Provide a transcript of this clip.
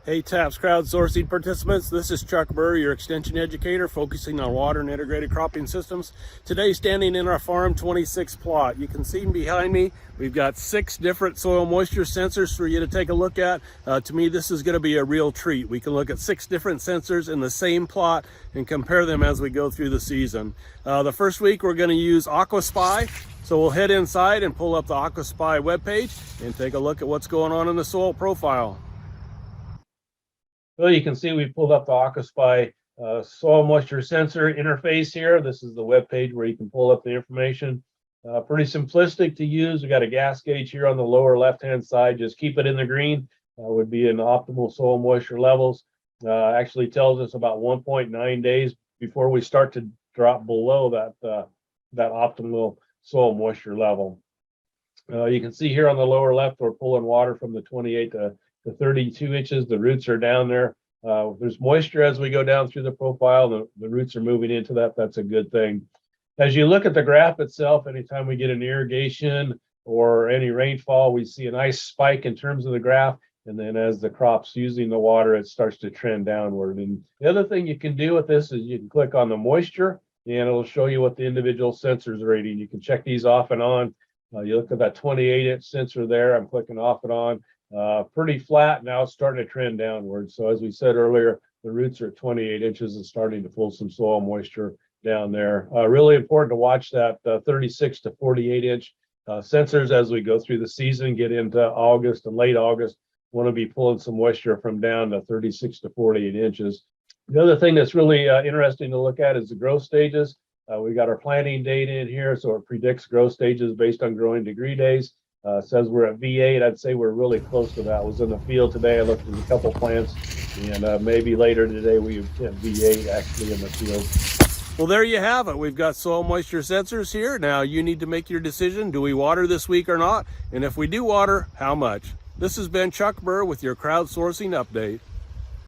Hey TAPS Crowdsourcing participants, this is Chuck Burr, your extension educator focusing on water and integrated cropping systems. Today standing in our Farm 26 plot. You can see behind me, we've got 6 different soil moisture sensors for you to take a look at. To me, this is going to be a real treat. We can look at 6 different sensors in the same plot and compare them as we go through the season. The first week we're going to use AquaSpy. So we'll head inside and pull up the AquaSpy webpage and take a look at what's going on in the soil profile. Well, you can see we pulled up the AquaSpy soil moisture sensor interface here. This is the web page where you can pull up the information. Pretty simplistic to use. We got a gas gauge here on the lower left-hand side. Just keep it in the green. Would be in optimal soil moisture levels. Actually tells us about 1.9 days before we start to drop below that optimal soil moisture level. You can see here on the lower left, we're pulling water from the 28 to 32 inches. The roots are down there. There's moisture as we go down through the profile. The roots are moving into that. That's a good thing. As you look at the graph itself, anytime we get an irrigation or any rainfall, we see a nice spike in terms of the graph. And then as the crop's using the water, it starts to trend downward. And the other thing you can do with this is you can click on the moisture and it'll show you what the individual sensors are rating. You can check these off and on. You look at that 28-inch sensor there. I'm clicking off and on. Pretty flat. Now it's starting to trend downward. So as we said earlier, the roots are at 28 inches and starting to pull some soil moisture down there. Really important to watch that 36 to 48 inch sensors as we go through the season, get into August and late August. Want to be pulling some moisture from down to 36 to 48 inches. The other thing that's really interesting to look at is the growth stages. We got our planting data in here, so it predicts growth stages based on growing degree days. Says we're at V8. I'd say we're really close to that. I was in the field today. I looked at a couple plants, and maybe later today we hit V8 actually in the field. Well, there you have it. We've got soil moisture sensors here. Now you need to make your decision. Do we water this week or not? And if we do water, how much? This has been Chuck Burr with your crowdsourcing update.